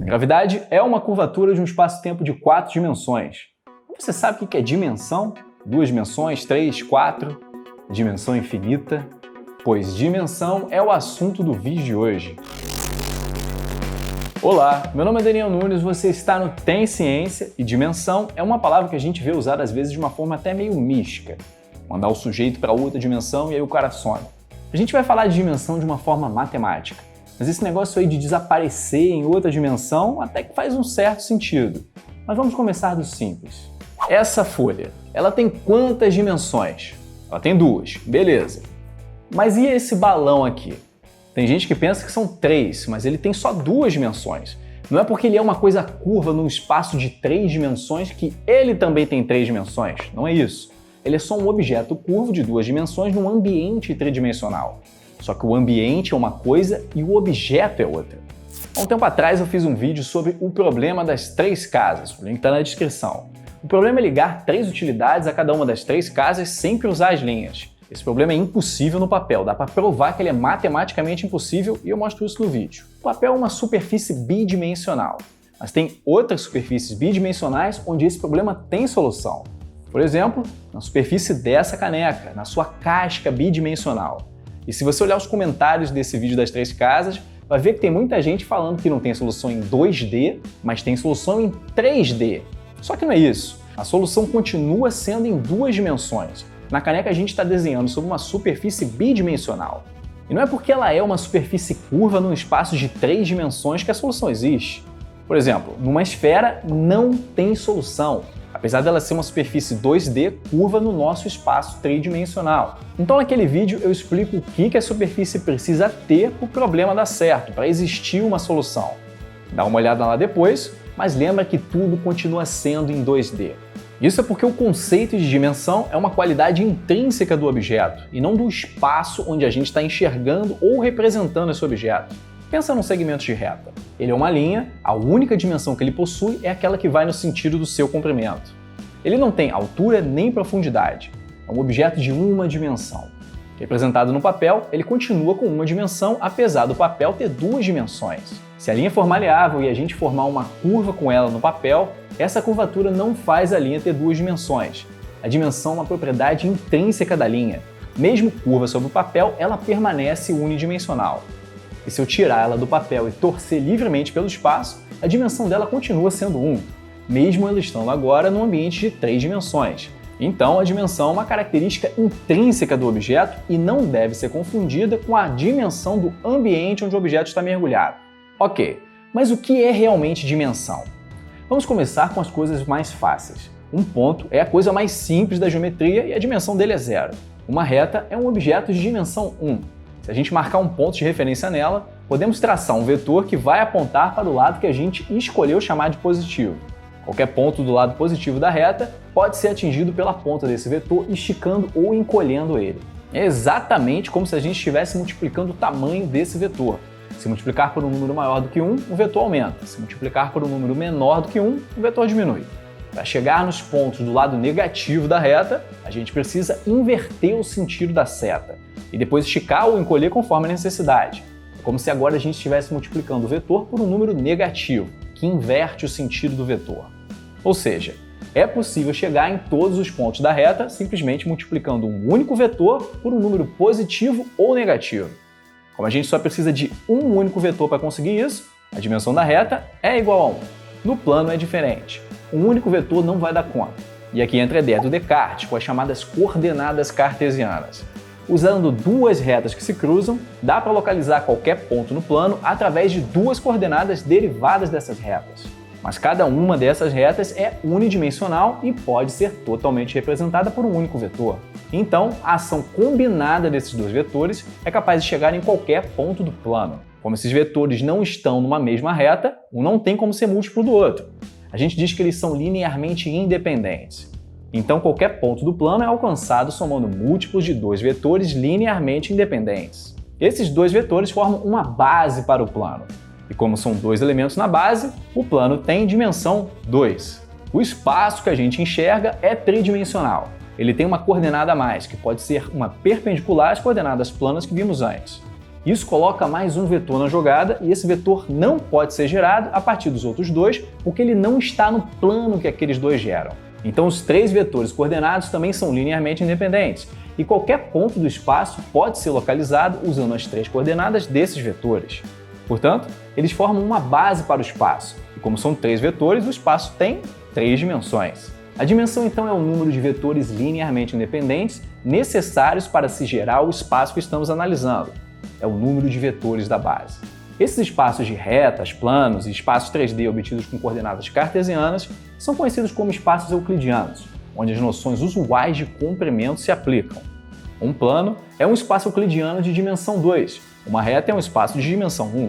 Gravidade é uma curvatura de um espaço-tempo de 4 dimensões. Você sabe o que é dimensão? 2 dimensões, 3, 4? Dimensão infinita? Pois dimensão é o assunto do vídeo de hoje. Olá, meu nome é Daniel Nunes, você está no Tem Ciência e dimensão é uma palavra que a gente vê usada às vezes de uma forma até meio mística. Mandar o sujeito para outra dimensão e aí o cara some. A gente vai falar de dimensão de uma forma matemática, mas esse negócio aí de desaparecer em outra dimensão até que faz um certo sentido. Mas vamos começar do simples. Essa folha, ela tem quantas dimensões? Ela tem 2, beleza. Mas e esse balão aqui? Tem gente que pensa que são 3, mas ele tem só 2 dimensões. Não é porque ele é uma coisa curva num espaço de 3 dimensões que ele também tem 3 dimensões. Não é isso. Ele é só um objeto curvo de 2 dimensões num ambiente tridimensional. Só que o ambiente é uma coisa e o objeto é outra. Há um tempo atrás eu fiz um vídeo sobre o problema das 3 casas. O link está na descrição. O problema é ligar 3 utilidades a cada uma das 3 casas sem cruzar as linhas. Esse problema é impossível no papel, dá para provar que ele é matematicamente impossível e eu mostro isso no vídeo. O papel é uma superfície bidimensional, mas tem outras superfícies bidimensionais onde esse problema tem solução. Por exemplo, na superfície dessa caneca, na sua casca bidimensional. E se você olhar os comentários desse vídeo das 3 casas, vai ver que tem muita gente falando que não tem solução em 2D, mas tem solução em 3D. Só que não é isso. A solução continua sendo em 2 dimensões. Na caneca a gente está desenhando sobre uma superfície bidimensional. E não é porque ela é uma superfície curva num espaço de 3 dimensões que a solução existe. Por exemplo, numa esfera não tem solução, apesar dela ser uma superfície 2D curva no nosso espaço tridimensional. Então naquele vídeo eu explico o que a superfície precisa ter para o problema dar certo, para existir uma solução. Dá uma olhada lá depois, mas lembra que tudo continua sendo em 2D. Isso é porque o conceito de dimensão é uma qualidade intrínseca do objeto e não do espaço onde a gente está enxergando ou representando esse objeto. Pensa num segmento de reta. Ele é uma linha, a única dimensão que ele possui é aquela que vai no sentido do seu comprimento. Ele não tem altura nem profundidade, é um objeto de uma dimensão. Representado no papel, ele continua com uma dimensão, apesar do papel ter 2 dimensões. Se a linha for maleável e a gente formar uma curva com ela no papel, essa curvatura não faz a linha ter 2 dimensões. A dimensão é uma propriedade intrínseca da linha. Mesmo curva sobre o papel, ela permanece unidimensional. E se eu tirar ela do papel e torcer livremente pelo espaço, a dimensão dela continua sendo 1, mesmo ela estando agora num ambiente de 3 dimensões. Então, a dimensão é uma característica intrínseca do objeto e não deve ser confundida com a dimensão do ambiente onde o objeto está mergulhado. Ok, mas o que é realmente dimensão? Vamos começar com as coisas mais fáceis. Um ponto é a coisa mais simples da geometria e a dimensão dele é 0. Uma reta é um objeto de dimensão 1. Se a gente marcar um ponto de referência nela, podemos traçar um vetor que vai apontar para o lado que a gente escolheu chamar de positivo. Qualquer ponto do lado positivo da reta pode ser atingido pela ponta desse vetor esticando ou encolhendo ele. É exatamente como se a gente estivesse multiplicando o tamanho desse vetor. Se multiplicar por um número maior do que 1, o vetor aumenta. Se multiplicar por um número menor do que 1, o vetor diminui. Para chegar nos pontos do lado negativo da reta, a gente precisa inverter o sentido da seta e depois esticar ou encolher conforme a necessidade. É como se agora a gente estivesse multiplicando o vetor por um número negativo, que inverte o sentido do vetor. Ou seja, é possível chegar em todos os pontos da reta simplesmente multiplicando um único vetor por um número positivo ou negativo. Como a gente só precisa de um único vetor para conseguir isso, a dimensão da reta é igual a 1. No plano é diferente. Um único vetor não vai dar conta. E aqui entra a ideia do Descartes, com as chamadas coordenadas cartesianas. Usando 2 retas que se cruzam, dá para localizar qualquer ponto no plano através de 2 coordenadas derivadas dessas retas. Mas cada uma dessas retas é unidimensional e pode ser totalmente representada por um único vetor. Então, a ação combinada desses 2 vetores é capaz de chegar em qualquer ponto do plano. Como esses vetores não estão numa mesma reta, um não tem como ser múltiplo do outro. A gente diz que eles são linearmente independentes. Então, qualquer ponto do plano é alcançado somando múltiplos de 2 vetores linearmente independentes. Esses 2 vetores formam uma base para o plano. E como são 2 elementos na base, o plano tem dimensão 2. O espaço que a gente enxerga é tridimensional. Ele tem uma coordenada a mais, que pode ser uma perpendicular às coordenadas planas que vimos antes. Isso coloca mais um vetor na jogada e esse vetor não pode ser gerado a partir dos outros dois porque ele não está no plano que aqueles dois geram. Então os três vetores coordenados também são linearmente independentes e qualquer ponto do espaço pode ser localizado usando as três coordenadas desses vetores. Portanto, eles formam uma base para o espaço e como são três vetores, o espaço tem três dimensões. A dimensão então é o número de vetores linearmente independentes necessários para se gerar o espaço que estamos analisando. É o número de vetores da base. Esses espaços de retas, planos e espaços 3D obtidos com coordenadas cartesianas são conhecidos como espaços euclidianos, onde as noções usuais de comprimento se aplicam. Um plano é um espaço euclidiano de dimensão 2, uma reta é um espaço de dimensão 1.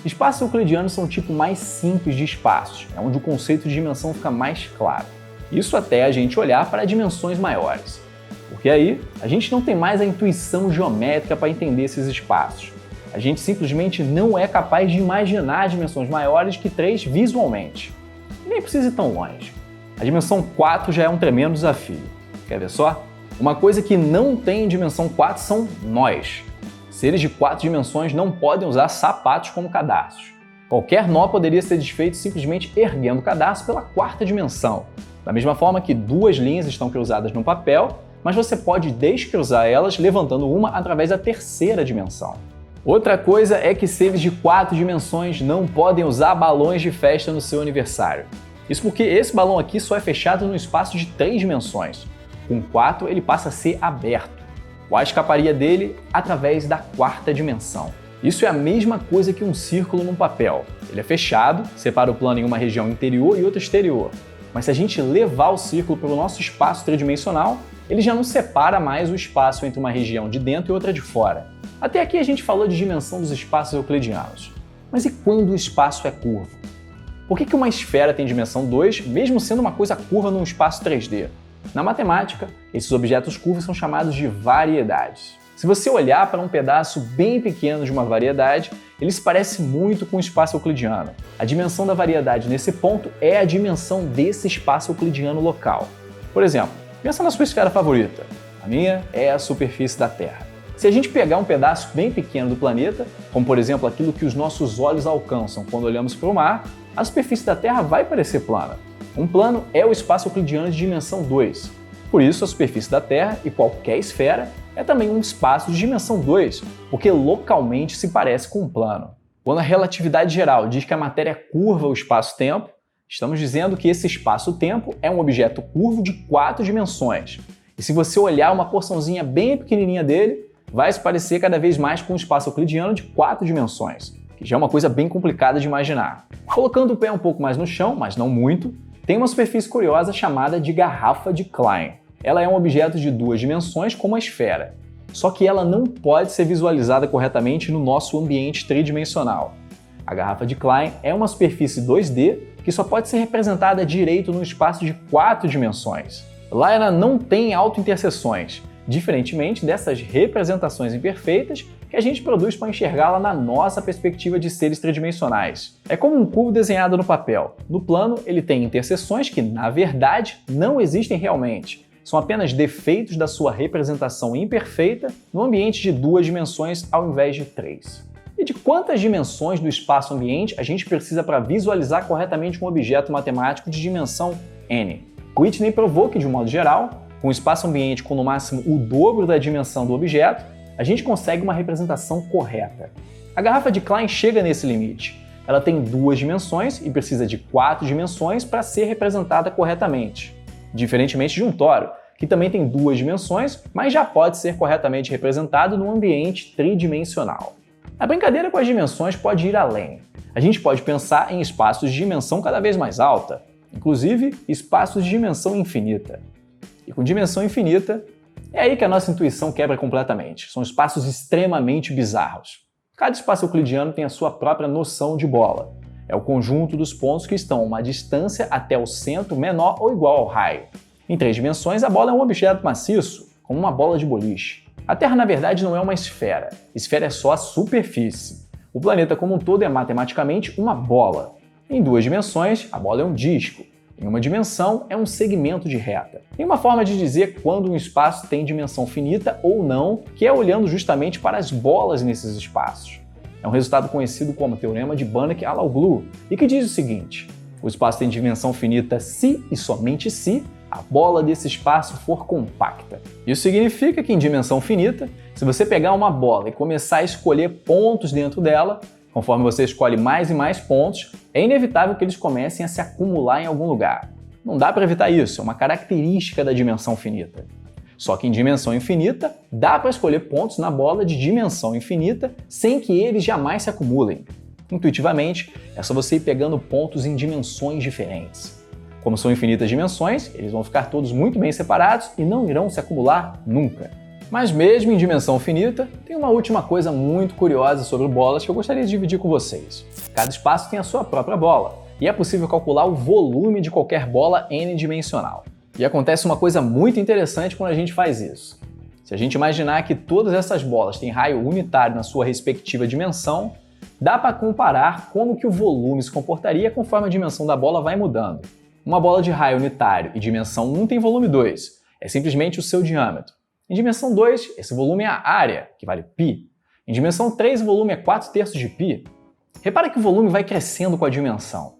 Espaços euclidianos são o tipo mais simples de espaços, é onde o conceito de dimensão fica mais claro. Isso até a gente olhar para dimensões maiores. Porque aí a gente não tem mais a intuição geométrica para entender esses espaços. A gente simplesmente não é capaz de imaginar dimensões maiores que 3 visualmente. E nem precisa ir tão longe. A dimensão 4 já é um tremendo desafio. Quer ver só? Uma coisa que não tem em dimensão 4 são nós. Seres de 4 dimensões não podem usar sapatos como cadarços. Qualquer nó poderia ser desfeito simplesmente erguendo o cadarço pela 4ª dimensão. Da mesma forma que 2 linhas estão cruzadas no papel, mas você pode descruzar elas levantando uma através da 3ª dimensão. Outra coisa é que seres de 4 dimensões não podem usar balões de festa no seu aniversário. Isso porque esse balão aqui só é fechado no espaço de 3 dimensões. Com 4 ele passa a ser aberto. O ar escaparia dele através da 4ª dimensão. Isso é a mesma coisa que um círculo num papel. Ele é fechado, separa o plano em uma região interior e outra exterior. Mas se a gente levar o círculo pelo nosso espaço tridimensional, ele já não separa mais o espaço entre uma região de dentro e outra de fora. Até aqui a gente falou de dimensão dos espaços euclidianos. Mas e quando o espaço é curvo? Por que uma esfera tem dimensão 2, mesmo sendo uma coisa curva num espaço 3D? Na matemática, esses objetos curvos são chamados de variedades. Se você olhar para um pedaço bem pequeno de uma variedade, ele se parece muito com o espaço euclidiano. A dimensão da variedade nesse ponto é a dimensão desse espaço euclidiano local. Por exemplo, pensa na sua esfera favorita. A minha é a superfície da Terra. Se a gente pegar um pedaço bem pequeno do planeta, como por exemplo aquilo que os nossos olhos alcançam quando olhamos para o mar, a superfície da Terra vai parecer plana. Um plano é o espaço euclidiano de dimensão 2. Por isso, a superfície da Terra e qualquer esfera é também um espaço de dimensão 2, porque localmente se parece com um plano. Quando a relatividade geral diz que a matéria curva o espaço-tempo, estamos dizendo que esse espaço-tempo é um objeto curvo de 4 dimensões. E se você olhar uma porçãozinha bem pequenininha dele, vai se parecer cada vez mais com um espaço euclidiano de 4 dimensões, que já é uma coisa bem complicada de imaginar. Colocando o pé um pouco mais no chão, mas não muito, tem uma superfície curiosa chamada de garrafa de Klein. Ela é um objeto de 2 dimensões como a esfera, só que ela não pode ser visualizada corretamente no nosso ambiente tridimensional. A garrafa de Klein é uma superfície 2D que só pode ser representada direito no espaço de 4 dimensões. Lá ela não tem autointerseções, diferentemente dessas representações imperfeitas que a gente produz para enxergá-la na nossa perspectiva de seres tridimensionais. É como um cubo desenhado no papel. No plano, ele tem interseções que, na verdade, não existem realmente. São apenas defeitos da sua representação imperfeita no ambiente de 2 dimensões ao invés de 3. E de quantas dimensões do espaço-ambiente a gente precisa para visualizar corretamente um objeto matemático de dimensão n? Whitney provou que, de um modo geral, com o espaço-ambiente com no máximo o dobro da dimensão do objeto, a gente consegue uma representação correta. A garrafa de Klein chega nesse limite. Ela tem 2 dimensões e precisa de 4 dimensões para ser representada corretamente. Diferentemente de um toro, que também tem 2 dimensões, mas já pode ser corretamente representado num ambiente tridimensional. A brincadeira com as dimensões pode ir além. A gente pode pensar em espaços de dimensão cada vez mais alta, inclusive espaços de dimensão infinita. E com dimensão infinita, é aí que a nossa intuição quebra completamente. São espaços extremamente bizarros. Cada espaço euclidiano tem a sua própria noção de bola. É o conjunto dos pontos que estão a uma distância até o centro menor ou igual ao raio. Em 3 dimensões, a bola é um objeto maciço, como uma bola de boliche. A Terra, na verdade, não é uma esfera. Esfera é só a superfície. O planeta como um todo é matematicamente uma bola. Em 2 dimensões, a bola é um disco. em uma dimensão é um segmento de reta. Tem uma forma de dizer quando um espaço tem dimensão finita ou não, que é olhando justamente para as bolas nesses espaços. É um resultado conhecido como Teorema de Banach-Alaoglu e que diz o seguinte: o espaço tem dimensão finita se e somente se a bola desse espaço for compacta. Isso significa que em dimensão finita, se você pegar uma bola e começar a escolher pontos dentro dela, conforme você escolhe mais e mais pontos, é inevitável que eles comecem a se acumular em algum lugar. Não dá para evitar isso, é uma característica da dimensão finita. Só que em dimensão infinita, dá para escolher pontos na bola de dimensão infinita sem que eles jamais se acumulem. Intuitivamente, é só você ir pegando pontos em dimensões diferentes. Como são infinitas dimensões, eles vão ficar todos muito bem separados e não irão se acumular nunca. Mas mesmo em dimensão finita, tem uma última coisa muito curiosa sobre bolas que eu gostaria de dividir com vocês. Cada espaço tem a sua própria bola, e é possível calcular o volume de qualquer bola n-dimensional. E acontece uma coisa muito interessante quando a gente faz isso. Se a gente imaginar que todas essas bolas têm raio unitário na sua respectiva dimensão, dá para comparar como que o volume se comportaria conforme a dimensão da bola vai mudando. Uma bola de raio unitário e dimensão 1 tem volume 2, é simplesmente o seu diâmetro. Em dimensão 2, esse volume é a área, que vale π. Em dimensão 3, o volume é 4/3 de π. Repara que o volume vai crescendo com a dimensão.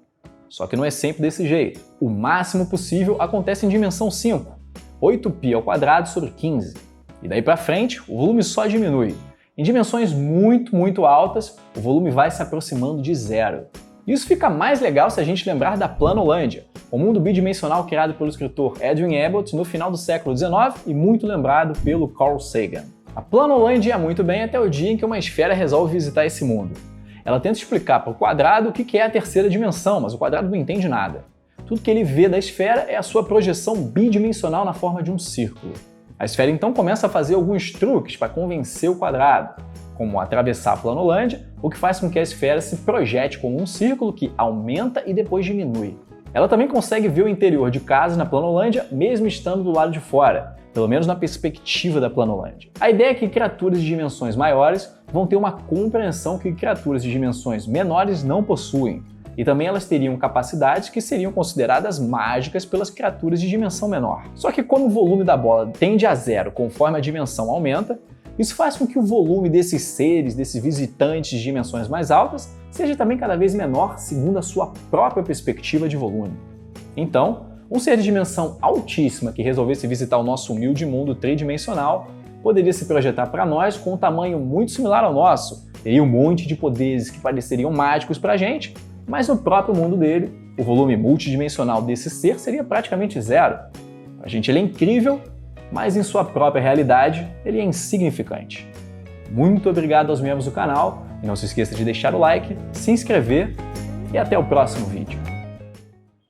Só que não é sempre desse jeito. O máximo possível acontece em dimensão 5, 8π² sobre 15. E daí para frente, o volume só diminui. Em dimensões muito altas, o volume vai se aproximando de zero. Isso fica mais legal se a gente lembrar da Planolândia, o mundo bidimensional criado pelo escritor Edwin Abbott no final do século XIX e muito lembrado pelo Carl Sagan. A Planolândia ia muito bem até o dia em que uma esfera resolve visitar esse mundo. Ela tenta explicar para o quadrado o que é a terceira dimensão, mas o quadrado não entende nada. Tudo que ele vê da esfera é a sua projeção bidimensional na forma de um círculo. A esfera então começa a fazer alguns truques para convencer o quadrado, como atravessar a Planolândia, o que faz com que a esfera se projete como um círculo que aumenta e depois diminui. Ela também consegue ver o interior de casa na Planolândia, mesmo estando do lado de fora, pelo menos na perspectiva da Planolândia. A ideia é que criaturas de dimensões maiores vão ter uma compreensão que criaturas de dimensões menores não possuem, e também elas teriam capacidades que seriam consideradas mágicas pelas criaturas de dimensão menor. Só que como o volume da bola tende a zero conforme a dimensão aumenta, isso faz com que o volume desses seres, desses visitantes de dimensões mais altas, seja também cada vez menor segundo a sua própria perspectiva de volume. Então, um ser de dimensão altíssima que resolvesse visitar o nosso humilde mundo tridimensional poderia se projetar para nós com um tamanho muito similar ao nosso, teria um monte de poderes que pareceriam mágicos para a gente, mas no próprio mundo dele, o volume multidimensional desse ser seria praticamente zero. Para a gente ele é incrível, mas em sua própria realidade ele é insignificante. Muito obrigado aos membros do canal e não se esqueça de deixar o like, se inscrever e até o próximo vídeo.